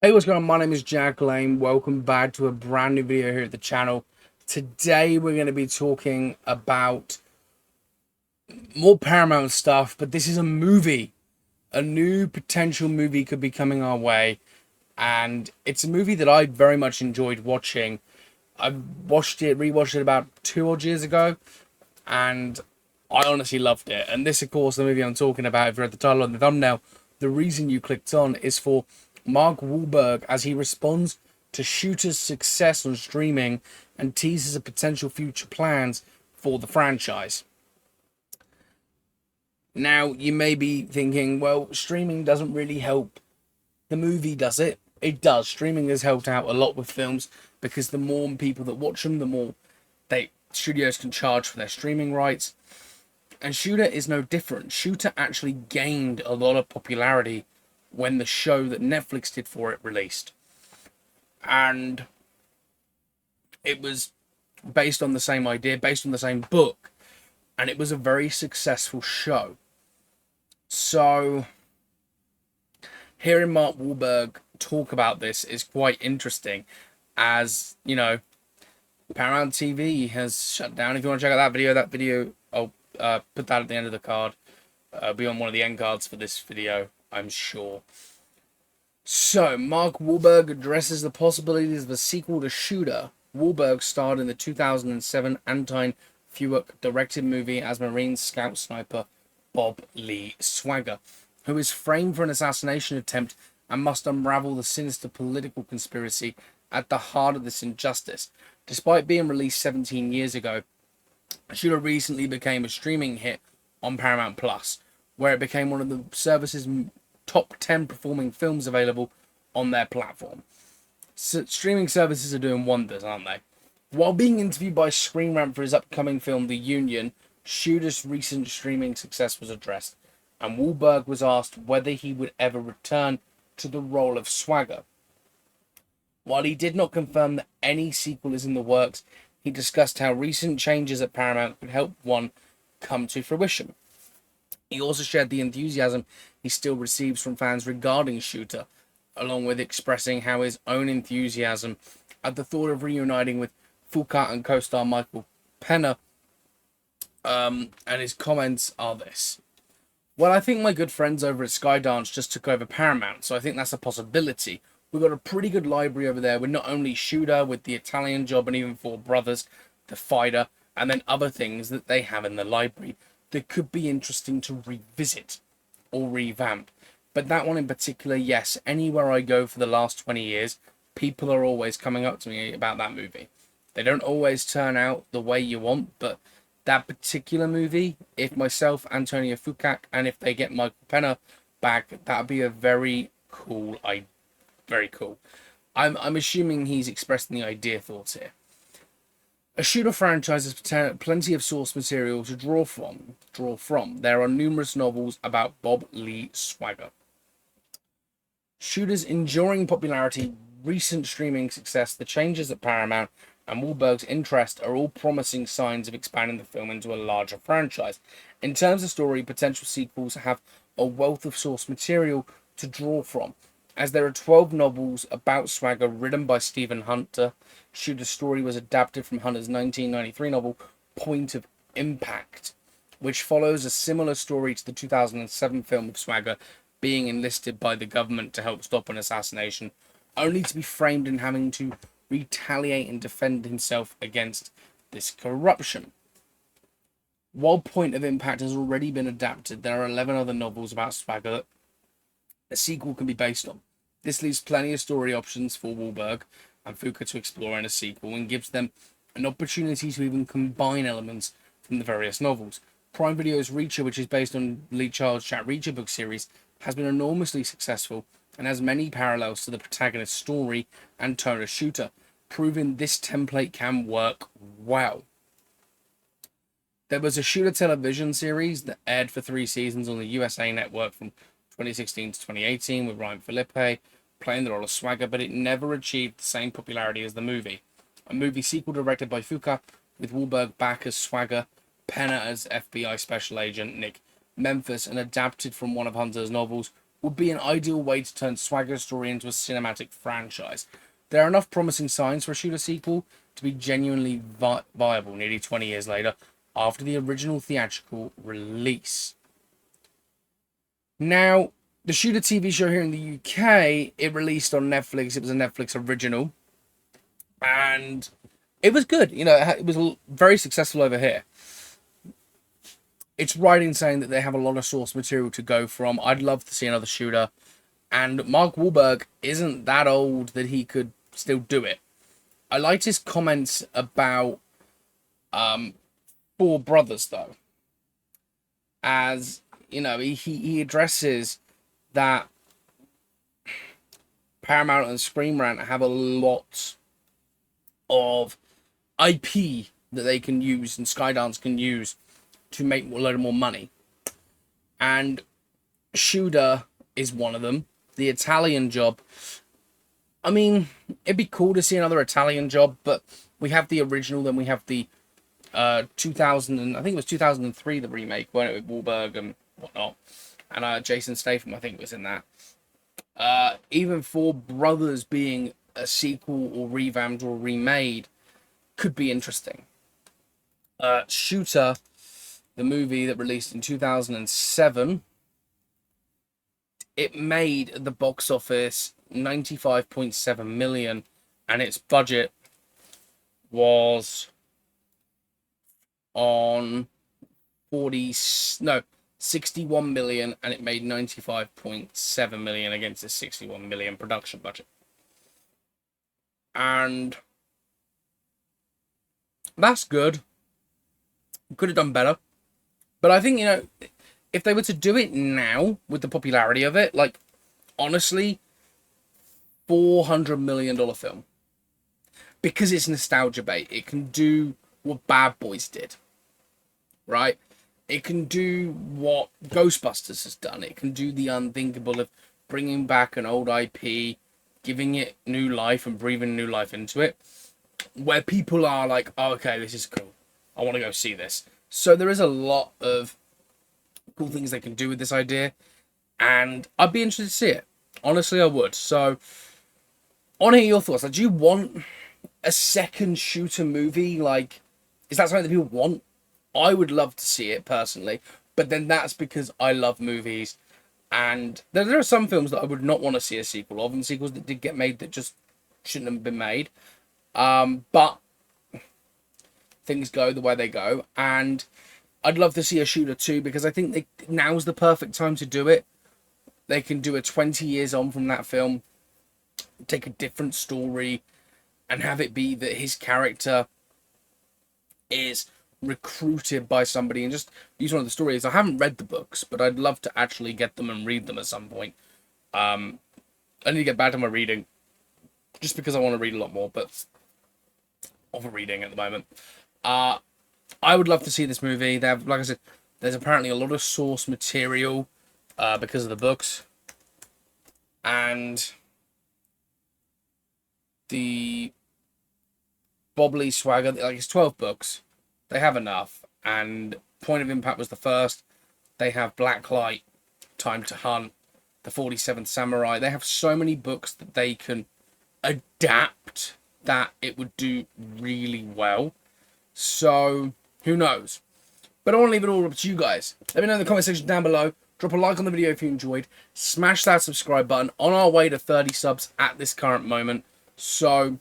Hey, what's going on? My name is Jack Lane. Welcome back to a brand new video here at the channel. Today we're going to be talking about more Paramount stuff, but this is a movie. A new potential movie could be coming our way, and it's a movie that I very much enjoyed watching. I rewatched it about 2 odd years ago, and I honestly loved it. And this, of course, the movie I'm talking about, if you read the title and the thumbnail, the reason you clicked on is for Mark Wahlberg as he responds to Shooter's success on streaming and teases a potential future plans for the franchise. Now, you may be thinking, well, streaming doesn't really help the movie, does it? It does. Streaming has helped out a lot with films because the more people that watch them, the more studios can charge for their streaming rights. And Shooter is no different. Shooter actually gained a lot of popularity when the show that Netflix did for it released. And it was based on the same idea, based on the same book. And it was a very successful show. So, hearing Mark Wahlberg talk about this is quite interesting. As, Paramount TV has shut down. If you want to check out that video, I'll put that at the end of the card. Be on one of the end cards for this video, I'm sure. So, Mark Wahlberg addresses the possibilities of a sequel to Shooter. Wahlberg starred in the 2007 Anton Fuqua directed movie as Marine Scout Sniper Bob Lee Swagger, who is framed for an assassination attempt and must unravel the sinister political conspiracy at the heart of this injustice. Despite being released 17 years ago, Shooter recently became a streaming hit on Paramount Plus, where it became one of the service's top 10 performing films available on their platform. So streaming services are doing wonders, aren't they? While being interviewed by Screen Rant for his upcoming film The Union, Shooter's recent streaming success was addressed, and Wahlberg was asked whether he would ever return to the role of Swagger. While he did not confirm that any sequel is in the works, he discussed how recent changes at Paramount could help one come to fruition. He also shared the enthusiasm he still receives from fans regarding Shooter, along with expressing how his own enthusiasm at the thought of reuniting with Fuqua and co-star Michael Pena, and his comments are this. Well, I think my good friends over at Skydance just took over Paramount, so I think that's a possibility. We've got a pretty good library over there with not only Shooter, with the Italian Job, and even Four Brothers, The Fighter, and then other things that they have in the library that could be interesting to revisit or revamp. But that one in particular, yes, anywhere I go for the last 20 years, people are always coming up to me about that movie. They don't always turn out the way you want, but that particular movie, if myself, Antonio Fuqua, and if they get Michael Pena back, that'd be a very cool idea. Very cool. I'm assuming he's expressing the idea thoughts here. A Shooter franchise has plenty of source material to draw from. There are numerous novels about Bob Lee Swagger. Shooter's enduring popularity, recent streaming success, the changes at Paramount, and Wahlberg's interest are all promising signs of expanding the film into a larger franchise. In terms of story, potential sequels have a wealth of source material to draw from, as there are 12 novels about Swagger written by Stephen Hunter. Shooter's story was adapted from Hunter's 1993 novel Point of Impact, which follows a similar story to the 2007 film of Swagger being enlisted by the government to help stop an assassination, only to be framed in having to retaliate and defend himself against this corruption. While Point of Impact has already been adapted, there are 11 other novels about Swagger that a sequel can be based on. This leaves plenty of story options for Wahlberg and Fuqua to explore in a sequel and gives them an opportunity to even combine elements from the various novels. Prime Video's Reacher, which is based on Lee Child's Jack Reacher book series, has been enormously successful and has many parallels to the protagonist's story and tone of Shooter, proving this template can work well. There was a Shooter television series that aired for 3 seasons on the USA Network from 2016 to 2018 with Ryan Philippe playing the role of Swagger, but it never achieved the same popularity as the movie. A movie sequel directed by Fuqua, with Wahlberg back as Swagger, Pena as FBI Special Agent Nick Memphis, and adapted from one of Hunter's novels, would be an ideal way to turn Swagger's story into a cinematic franchise. There are enough promising signs for a shooter sequel to be genuinely viable nearly 20 years later after the original theatrical release. Now, the Shooter TV show here in the UK, it released on Netflix. It was a Netflix original. And it was good. You know, it was very successful over here. It's right in saying that they have a lot of source material to go from. I'd love to see another Shooter. And Mark Wahlberg isn't that old that he could still do it. I liked his comments about Four Brothers, though. As, you know, he addresses that Paramount and Screen Rant have a lot of IP that they can use and Skydance can use to make a load more money. And Shooter is one of them. The Italian Job. I mean, it'd be cool to see another Italian Job, but we have the original, then we have the 2000, and I think it was 2003, the remake, weren't it, with Wahlberg and whatnot. And Jason Statham, I think, was in that. Even Four Brothers being a sequel or revamped or remade could be interesting. Shooter, the movie that released in 2007, it made at the box office 95.7 million, and its budget was on 61 million, and it made 95.7 million against a 61 million production budget. And that's good. Could have done better. But I think, you know, if they were to do it now with the popularity of it, like, honestly, $400 million film. Because it's nostalgia bait. It can do what Bad Boys did. Right? It can do what Ghostbusters has done. It can do the unthinkable of bringing back an old IP, giving it new life and breathing new life into it. Where people are like, oh, okay, this is cool. I want to go see this. So there is a lot of cool things they can do with this idea. And I'd be interested to see it. Honestly, I would. So, I want to hear your thoughts. Like, do you want a second Shooter movie? Like, is that something that people want? I would love to see it, personally. But then that's because I love movies. And there are some films that I would not want to see a sequel of. And sequels that did get made that just shouldn't have been made. But things go the way they go. And I'd love to see a Shooter 2 because I think now's the perfect time to do it. They can do a 20 years on from that film, take a different story, and have it be that his character is recruited by somebody, and just use one of the stories. I haven't read the books, but I'd love to actually get them and read them at some point. I need to get back to my reading, just because I want to read a lot more, but overreading at the moment. I would love to see this movie. They have, like I said, there's apparently a lot of source material because of the books. And the Bobley Swagger, like, it's 12 books. They have enough. And Point of Impact was the first. They have Blacklight, Time to Hunt, The 47th Samurai. They have so many books that they can adapt that it would do really well. So, who knows? But I want to leave it all up to you guys. Let me know in the comment section down below. Drop a like on the video if you enjoyed. Smash that subscribe button. On our way to 30 subs at this current moment. So,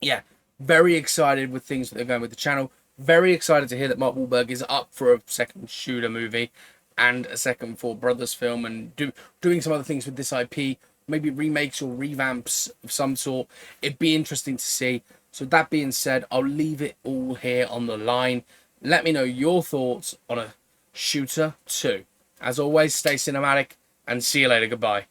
yeah. Very excited with things that are going with the channel. Very excited to hear that Mark Wahlberg is up for a second Shooter movie. And a second Four Brothers film. And doing some other things with this IP. Maybe remakes or revamps of some sort. It'd be interesting to see. So that being said, I'll leave it all here on the line. Let me know your thoughts on a Shooter 2. As always, stay cinematic, and see you later. Goodbye.